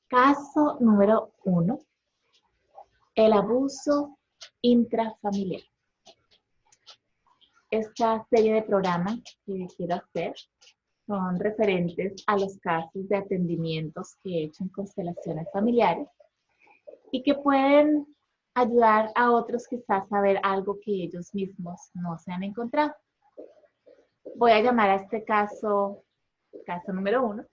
Caso número 1, el abuso intrafamiliar. Esta serie de programas que quiero hacer son referentes a los casos de atendimientos que he hecho en constelaciones familiares y que pueden ayudar a otros quizás a ver algo que ellos mismos no se han encontrado. Voy a llamar a este caso número 1,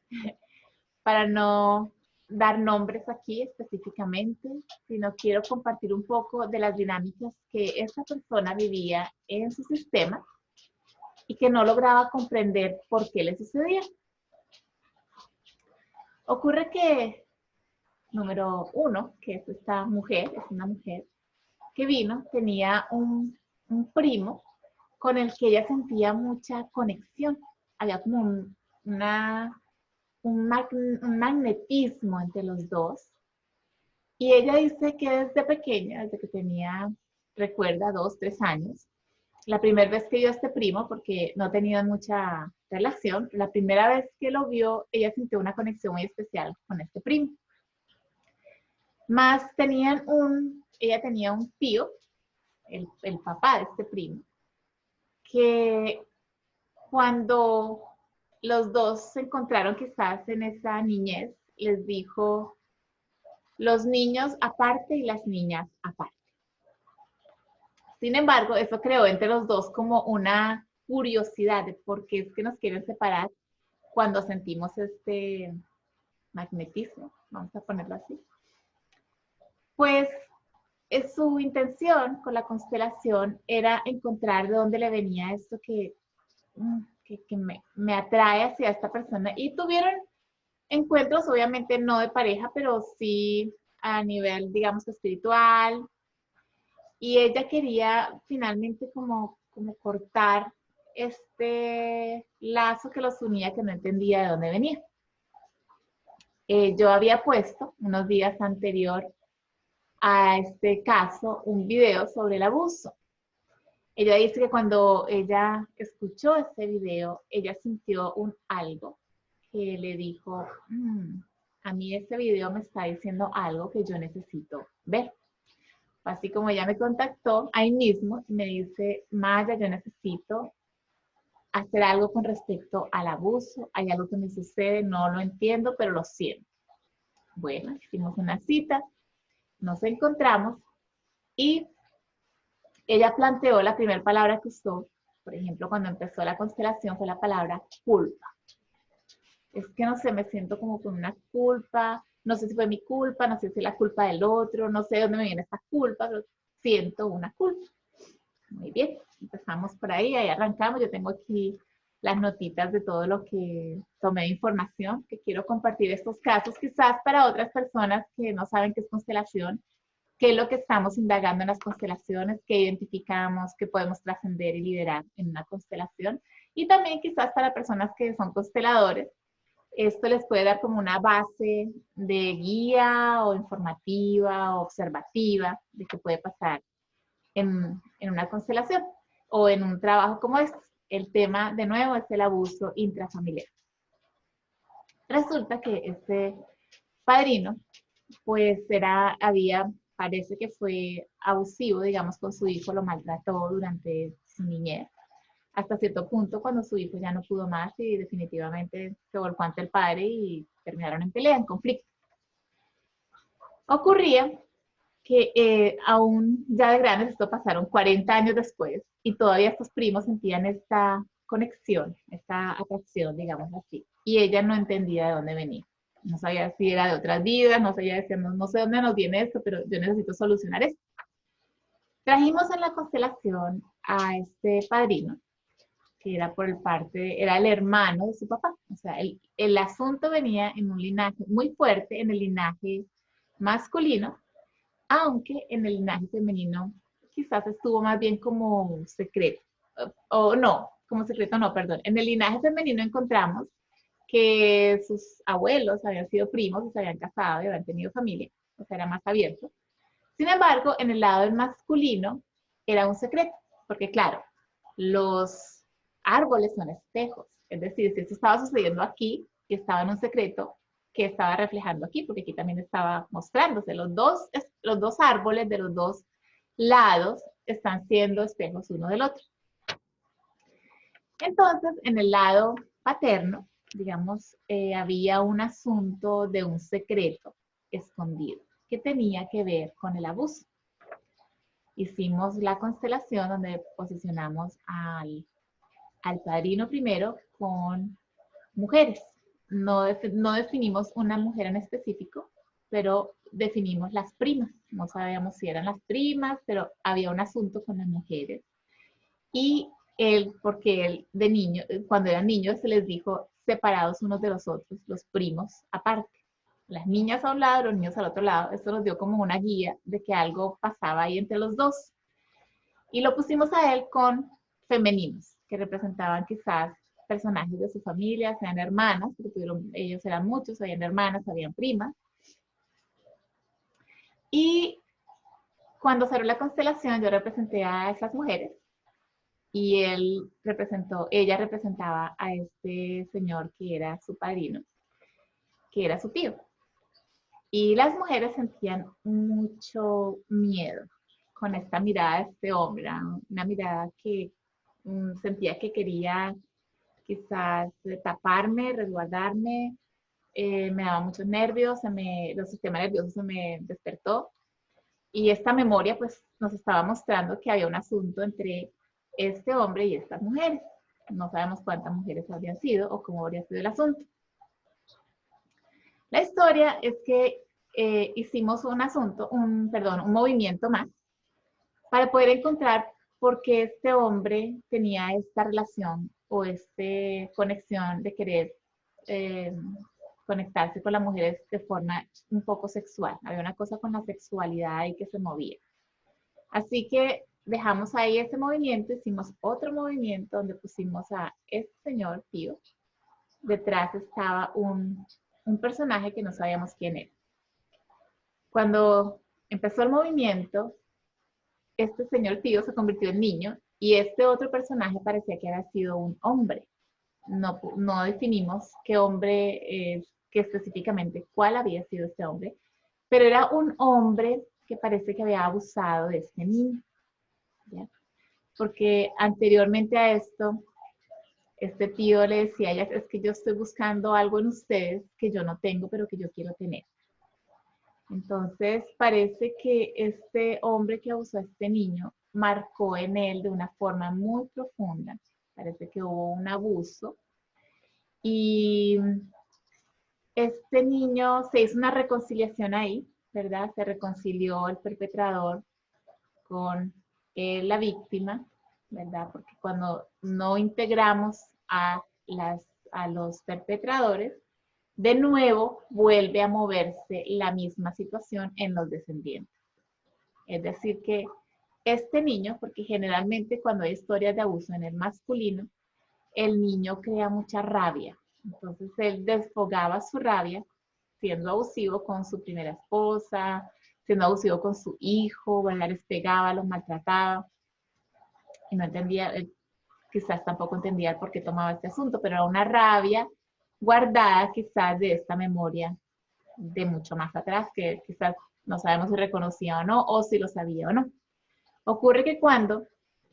para no dar nombres aquí específicamente, sino quiero compartir un poco de las dinámicas que esta persona vivía en su sistema y que no lograba comprender por qué le sucedía. Ocurre que, número 1, que es esta mujer, es una mujer que vino, tenía un primo con el que ella sentía mucha conexión. Había como un magnetismo entre los dos. Y ella dice que desde pequeña, desde que tenía, recuerda, 2, 3 años, la primera vez que vio a este primo, porque no tenían mucha relación, la primera vez que lo vio, ella sintió una conexión muy especial con este primo. Más ella tenía un tío, el papá de este primo, que cuando los dos se encontraron quizás en esa niñez, les dijo, los niños aparte y las niñas aparte. Sin embargo, eso creó entre los dos como una curiosidad de por qué es que nos quieren separar cuando sentimos este magnetismo, vamos a ponerlo así. Pues su intención con la constelación era encontrar de dónde le venía esto que me atrae hacia esta persona. Y tuvieron encuentros, obviamente no de pareja, pero sí a nivel, digamos, espiritual. Y ella quería finalmente como cortar este lazo que los unía, que no entendía de dónde venía. Yo había puesto unos días anterior a este caso un video sobre el abuso. Ella dice que cuando ella escuchó este video, ella sintió algo que le dijo, a mí este video me está diciendo algo que yo necesito ver. Así como ella me contactó ahí mismo y me dice, Maya, yo necesito hacer algo con respecto al abuso. Hay algo que me sucede, no lo entiendo, pero lo siento. Bueno, hicimos una cita, nos encontramos y ella planteó la primera palabra que usó, por ejemplo, cuando empezó la constelación, fue la palabra culpa. Es que no sé, me siento como con una culpa, no sé si fue mi culpa, no sé si es la culpa del otro, no sé de dónde me viene esta culpa, pero siento una culpa. Muy bien, empezamos por ahí arrancamos. Yo tengo aquí las notitas de todo lo que tomé de información, que quiero compartir estos casos, quizás para otras personas que no saben qué es constelación, qué es lo que estamos indagando en las constelaciones, qué identificamos, qué podemos trascender y liderar en una constelación. Y también quizás para personas que son consteladores, esto les puede dar como una base de guía o informativa o observativa de qué puede pasar en una constelación o en un trabajo como este. El tema, de nuevo, es el abuso intrafamiliar. Resulta que este padrino, pues parece que fue abusivo, digamos, con su hijo, lo maltrató durante su niñez, hasta cierto punto cuando su hijo ya no pudo más y definitivamente se volcó ante el padre y terminaron en pelea, en conflicto. Ocurría que aún ya de grandes, esto pasaron 40 años después, y todavía estos primos sentían esta conexión, esta atracción, digamos así, y ella no entendía de dónde venía. No sabía si era de otras vidas, no sabía decir, no sé dónde nos viene esto, pero yo necesito solucionar esto. Trajimos en la constelación a este padrino, que era era el hermano de su papá. O sea, el asunto venía en un linaje muy fuerte, en el linaje masculino, aunque en el linaje femenino quizás estuvo más bien como secreto. O no, como secreto no, perdón. En el linaje femenino encontramos que sus abuelos habían sido primos y se habían casado y habían tenido familia, o sea, era más abierto. Sin embargo, en el lado del masculino era un secreto, porque claro, los árboles son espejos, es decir, si esto estaba sucediendo aquí y estaba en un secreto, que estaba reflejando aquí, porque aquí también estaba mostrándose. Los dos árboles de los dos lados están siendo espejos uno del otro. Entonces, en el lado paterno, digamos, había un asunto de un secreto escondido que tenía que ver con el abuso. Hicimos la constelación donde posicionamos al padrino primero con mujeres. No definimos una mujer en específico, pero definimos las primas. No sabíamos si eran las primas, pero había un asunto con las mujeres. Y él, porque él de niño, cuando eran niños, se les dijo separados unos de los otros, los primos aparte. Las niñas a un lado, los niños al otro lado. Esto nos dio como una guía de que algo pasaba ahí entre los dos. Y lo pusimos a él con femeninos, que representaban quizás personajes de su familia, sean hermanas, porque ellos eran muchos, habían hermanas, habían primas. Y cuando salió la constelación, yo representé a esas mujeres y ella representaba a este señor que era su padrino, que era su tío. Y las mujeres sentían mucho miedo con esta mirada de este hombre, una mirada que sentía que quería quizás taparme, resguardarme, me daba muchos nervios, el sistema nervioso se me despertó y esta memoria pues nos estaba mostrando que había un asunto entre este hombre y estas mujeres. No sabemos cuántas mujeres habrían sido o cómo habría sido el asunto. La historia es que hicimos un movimiento más para poder encontrar por qué este hombre tenía esta relación o esta conexión de querer conectarse con las mujeres de forma un poco sexual. Había una cosa con la sexualidad ahí que se movía. Así que dejamos ahí ese movimiento, hicimos otro movimiento donde pusimos a este señor Pío. Detrás estaba un personaje que no sabíamos quién era. Cuando empezó el movimiento, este señor Pío se convirtió en niño y este otro personaje parecía que había sido un hombre. No definimos qué hombre, qué específicamente cuál había sido este hombre, pero era un hombre que parece que había abusado de este niño. ¿Ya? Porque anteriormente a esto, este tío le decía a ella, es que yo estoy buscando algo en ustedes que yo no tengo, pero que yo quiero tener. Entonces, parece que este hombre que abusó a este niño marcó en él de una forma muy profunda. Parece que hubo un abuso. Y este niño se hizo una reconciliación ahí, ¿verdad? Se reconcilió el perpetrador con la víctima, ¿verdad? Porque cuando no integramos a los perpetradores, de nuevo vuelve a moverse la misma situación en los descendientes. Es decir, que este niño, porque generalmente cuando hay historias de abuso en el masculino, el niño crea mucha rabia. Entonces él desfogaba su rabia siendo abusivo con su primera esposa, siendo abusivo con su hijo, ¿verdad? Les pegaba, los maltrataba. Y no entendía, quizás tampoco entendía el por qué tomaba este asunto, pero era una rabia guardada quizás de esta memoria de mucho más atrás, que quizás no sabemos si reconocía o no, o si lo sabía o no. Ocurre que cuando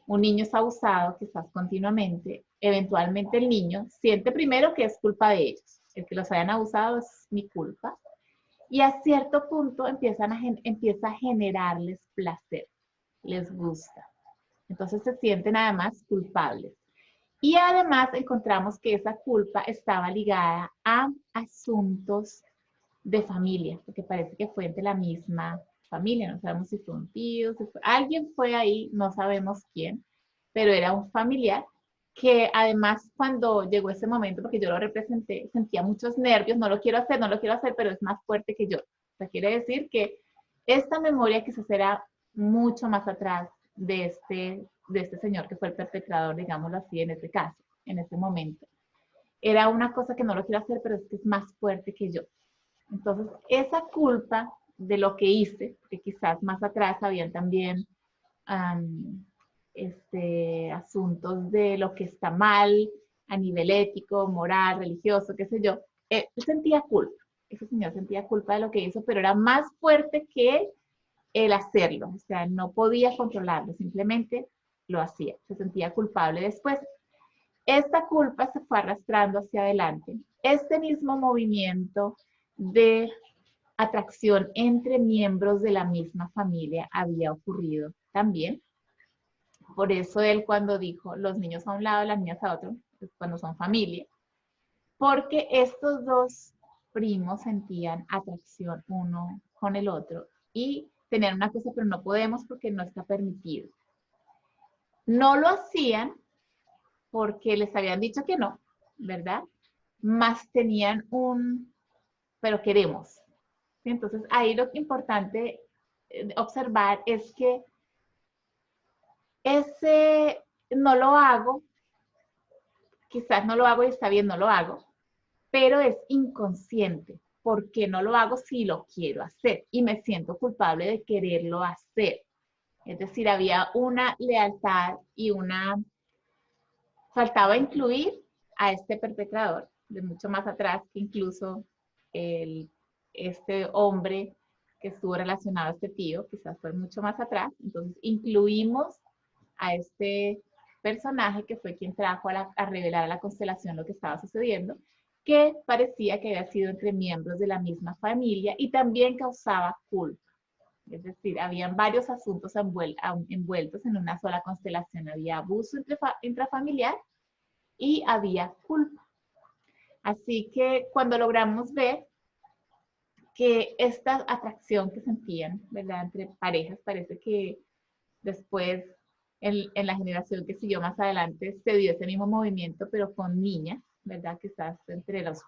un niño es abusado, quizás continuamente, eventualmente el niño siente primero que es culpa de ellos. El que los hayan abusado es mi culpa. Y a cierto punto empieza a generarles placer, les gusta. Entonces se sienten además culpables. Y además encontramos que esa culpa estaba ligada a asuntos de familia, porque parece que fue entre la misma familia, no sabemos si fue un tío, alguien fue ahí, no sabemos quién, pero era un familiar que además cuando llegó ese momento, porque yo lo representé, sentía muchos nervios, no lo quiero hacer, pero es más fuerte que yo. O sea, quiere decir que esta memoria quizás era mucho más atrás de este señor que fue el perpetrador, digámoslo así, en este caso, en ese momento. Era una cosa que no lo quiero hacer, pero es que es más fuerte que yo. Entonces, esa culpa de lo que hice, porque quizás más atrás habían también asuntos de lo que está mal a nivel ético, moral, religioso, qué sé yo, él sentía culpa. ese señor sentía culpa de lo que hizo, pero era más fuerte que él el hacerlo. O sea, no podía controlarlo, simplemente lo hacía. Se sentía culpable después. Esta culpa se fue arrastrando hacia adelante. Este mismo movimiento de atracción entre miembros de la misma familia había ocurrido también. Por eso él cuando dijo los niños a un lado, las niñas a otro, es cuando son familia, porque estos dos primos sentían atracción uno con el otro y tenían una cosa, pero no podemos porque no está permitido. No lo hacían porque les habían dicho que no, ¿verdad? Más tenían pero queremos. Entonces, ahí lo importante observar es que ese no lo hago, quizás no lo hago y está bien, no lo hago, pero es inconsciente. ¿Por qué no lo hago si lo quiero hacer? Y me siento culpable de quererlo hacer. Es decir, había una lealtad y faltaba incluir a este perpetrador de mucho más atrás que incluso este hombre que estuvo relacionado a este tío, quizás fue mucho más atrás. Entonces incluimos a este personaje que fue quien trajo a revelar a la constelación lo que estaba sucediendo, que parecía que había sido entre miembros de la misma familia y también causaba culpa. Es decir, habían varios asuntos envueltos en una sola constelación. Había abuso intrafamiliar y había culpa. Así que cuando logramos ver que esta atracción que sentían, ¿verdad? Entre parejas, parece que después, en la generación que siguió más adelante, se dio ese mismo movimiento, pero con niñas, ¿verdad? Quizás entre los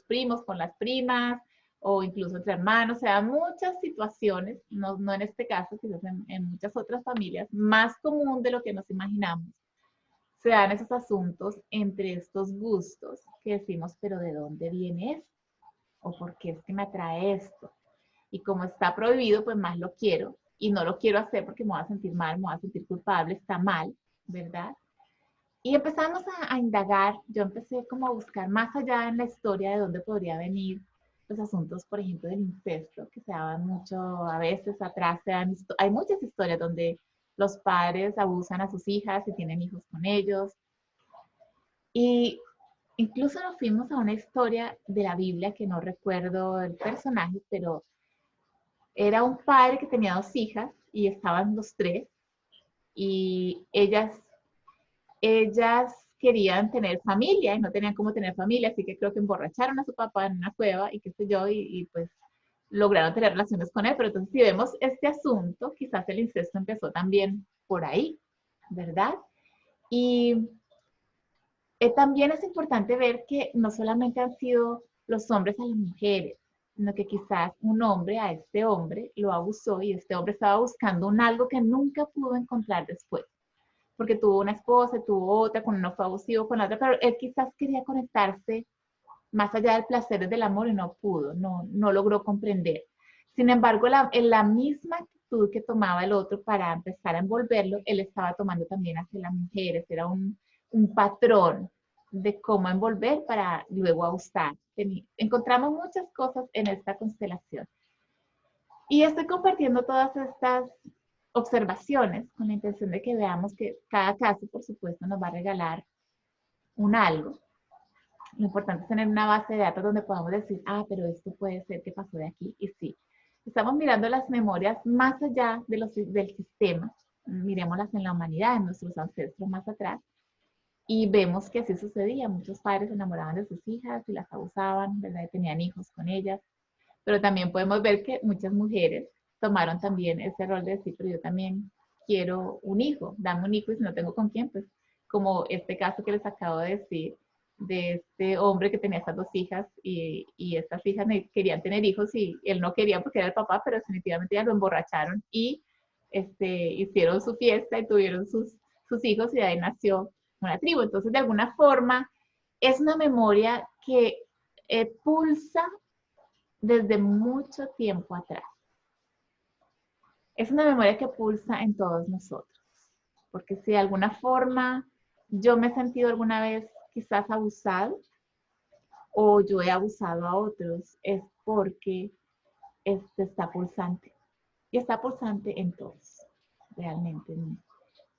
primos con las primas, o incluso entre hermanos, se dan muchas situaciones, no en este caso, quizás en muchas otras familias, más común de lo que nos imaginamos, se dan esos asuntos entre estos gustos que decimos, pero ¿de dónde viene esto? ¿O por qué es que me atrae esto? Y como está prohibido, pues más lo quiero y no lo quiero hacer porque me voy a sentir mal, me voy a sentir culpable, está mal, ¿verdad? Y empezamos a indagar, yo empecé como a buscar más allá en la historia de dónde podría venir los asuntos, por ejemplo, del incesto, que se daban mucho a veces atrás, hay muchas historias donde los padres abusan a sus hijas y tienen hijos con ellos. Y incluso nos fuimos a una historia de la Biblia que no recuerdo el personaje, pero era un padre que tenía dos hijas y estaban los tres y ellas querían tener familia y no tenían cómo tener familia, así que creo que emborracharon a su papá en una cueva y qué sé yo, y pues lograron tener relaciones con él, pero entonces si vemos este asunto, quizás el incesto empezó también por ahí, ¿verdad? Y también es importante ver que no solamente han sido los hombres a las mujeres, sino que quizás un hombre a este hombre lo abusó y este hombre estaba buscando un algo que nunca pudo encontrar después, porque tuvo una esposa, tuvo otra, con uno fue abusivo, con la otra, pero él quizás quería conectarse más allá del placer del amor y no pudo, no logró comprender. Sin embargo, en la misma actitud que tomaba el otro para empezar a envolverlo, él estaba tomando también hacia las mujeres, era un patrón de cómo envolver para luego gustar. Encontramos muchas cosas en esta constelación. Y estoy compartiendo todas estas observaciones con la intención de que veamos que cada caso, por supuesto, nos va a regalar un algo. Lo importante es tener una base de datos donde podamos decir, pero esto puede ser que pasó de aquí, y sí. Estamos mirando las memorias más allá del sistema, miremoslas en la humanidad, en nuestros ancestros más atrás, y vemos que así sucedía. Muchos padres se enamoraban de sus hijas y las abusaban, ¿verdad? Y tenían hijos con ellas. Pero también podemos ver que muchas mujeres tomaron también ese rol de decir, pero yo también quiero un hijo, dame un hijo y si no tengo con quién, pues como este caso que les acabo de decir, de este hombre que tenía estas dos hijas y estas hijas querían tener hijos y él no quería porque era el papá, pero definitivamente ya lo emborracharon y hicieron su fiesta y tuvieron sus hijos y de ahí nació una tribu. Entonces, de alguna forma, es una memoria que pulsa desde mucho tiempo atrás. Es una memoria que pulsa en todos nosotros, porque si de alguna forma yo me he sentido alguna vez quizás abusado o yo he abusado a otros, es porque está pulsante. Y está pulsante en todos, realmente.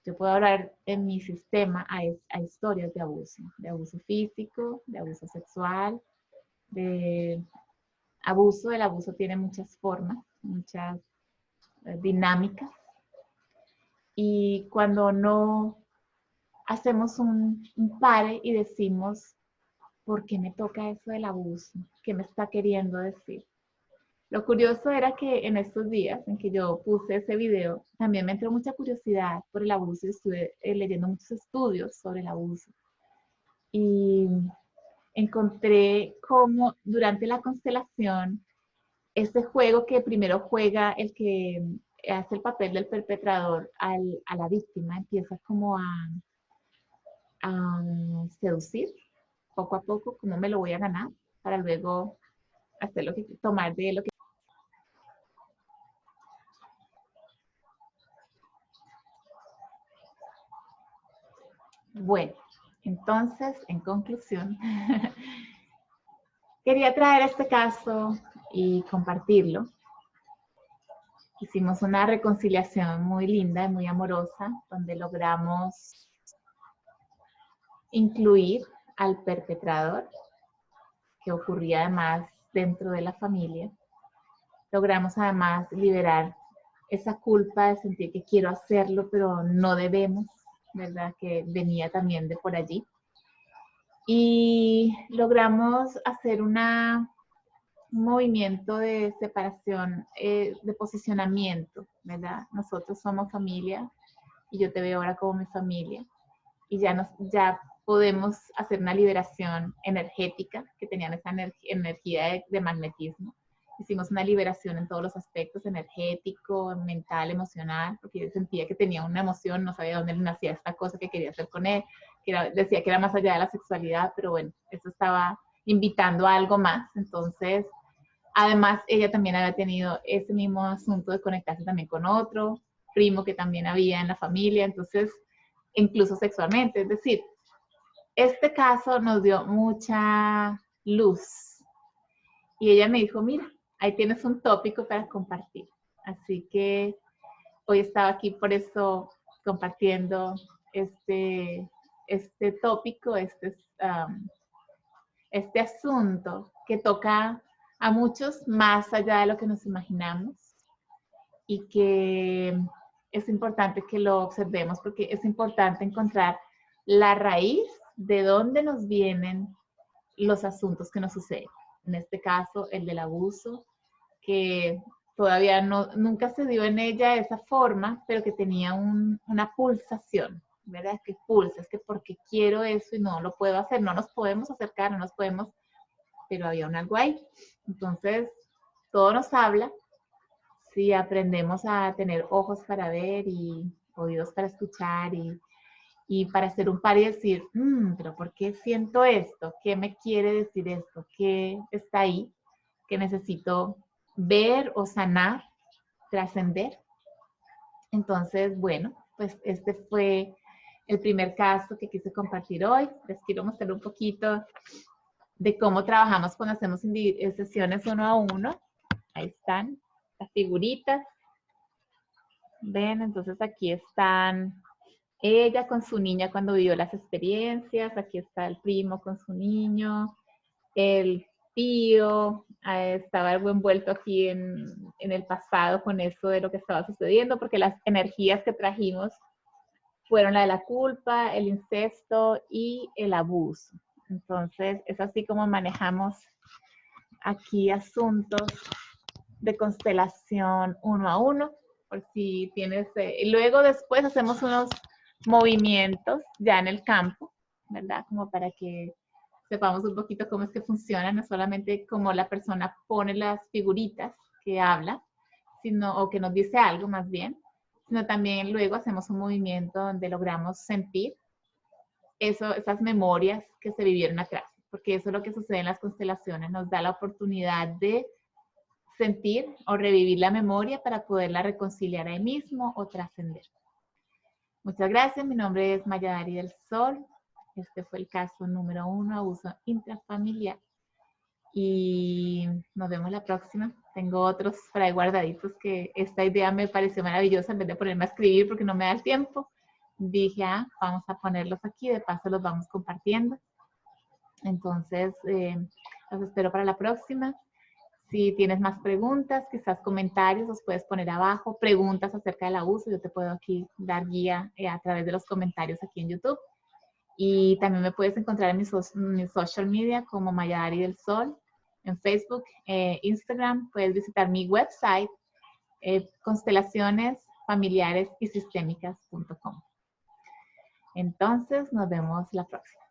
Yo puedo hablar en mi sistema a historias de abuso físico, de abuso sexual, de abuso. El abuso tiene muchas formas, muchas dinámicas. Y cuando no hacemos un pare y decimos, ¿por qué me toca eso del abuso? ¿Qué me está queriendo decir? Lo curioso era que en estos días en que yo puse ese video, también me entró mucha curiosidad por el abuso y estuve leyendo muchos estudios sobre el abuso. Y encontré cómo durante la constelación, este juego que primero juega el que hace el papel del perpetrador a la víctima, empieza como a seducir poco a poco, cómo me lo voy a ganar, para luego hacer lo que, tomar de lo que... Bueno, entonces, en conclusión, quería traer este caso y compartirlo. Hicimos una reconciliación muy linda y muy amorosa, donde logramos incluir al perpetrador, que ocurría además dentro de la familia. Logramos además liberar esa culpa de sentir que quiero hacerlo, pero no debemos, ¿verdad? Que venía también de por allí. Y logramos hacer un movimiento de separación, de posicionamiento, ¿verdad? Nosotros somos familia y yo te veo ahora como mi familia. Y ya podemos hacer una liberación energética, que tenían esa energía de magnetismo. Hicimos una liberación en todos los aspectos, energético, mental, emocional, porque yo sentía que tenía una emoción, no sabía dónde nacía esta cosa que quería hacer con él, decía que era más allá de la sexualidad, pero bueno, eso estaba invitando a algo más. Entonces, además, ella también había tenido ese mismo asunto de conectarse también con otro primo que también había en la familia, entonces, incluso sexualmente. Es decir, este caso nos dio mucha luz. Y ella me dijo, mira, ahí tienes un tópico para compartir. Así que hoy estaba aquí por eso compartiendo este tópico, este asunto que toca a muchos más allá de lo que nos imaginamos y que es importante que lo observemos porque es importante encontrar la raíz de dónde nos vienen los asuntos que nos suceden. En este caso, el del abuso, que todavía nunca se dio en ella esa forma, pero que tenía una pulsación, ¿verdad? Que pulsa, es que porque quiero eso y no lo puedo hacer, no nos podemos acercar, no nos podemos, pero había un algo ahí. Entonces, todo nos habla si aprendemos a tener ojos para ver y oídos para escuchar y para hacer un par y decir, pero ¿por qué siento esto? ¿Qué me quiere decir esto? ¿Qué está ahí que necesito ver o sanar, trascender? Entonces, bueno, pues este fue el primer caso que quise compartir hoy. Les quiero mostrar un poquito de cómo trabajamos cuando hacemos sesiones uno a uno. Ahí están las figuritas. Ven, entonces aquí están ella con su niña cuando vivió las experiencias, aquí está el primo con su niño, el tío estaba algo envuelto aquí en el pasado con eso de lo que estaba sucediendo, porque las energías que trajimos fueron la de la culpa, el incesto y el abuso. Entonces, es así como manejamos aquí asuntos de constelación uno a uno, por si tienes, y luego después hacemos unos movimientos ya en el campo, ¿verdad? Como para que sepamos un poquito cómo es que funciona, no solamente cómo la persona pone las figuritas que habla, sino, o que nos dice algo más bien, sino también luego hacemos un movimiento donde logramos sentir esas memorias que se vivieron atrás, porque eso es lo que sucede en las constelaciones, nos da la oportunidad de sentir o revivir la memoria para poderla reconciliar ahí mismo o trascender. Muchas gracias, mi nombre es Mayadari del Sol. Este fue el caso número 1, abuso intrafamiliar. y nos vemos la próxima. Tengo otros por ahí guardaditos que esta idea me pareció maravillosa. En vez de ponerme a escribir porque no me da el tiempo, dije, vamos a ponerlos aquí, de paso los vamos compartiendo. Entonces, los espero para la próxima. Si tienes más preguntas, quizás comentarios, los puedes poner abajo, preguntas acerca del abuso, yo te puedo aquí dar guía a través de los comentarios aquí en YouTube. Y también me puedes encontrar en mis social media como Mayadari del Sol, en Facebook, Instagram, puedes visitar mi website, constelacionesfamiliaresysistémicas.com. Entonces, nos vemos la próxima.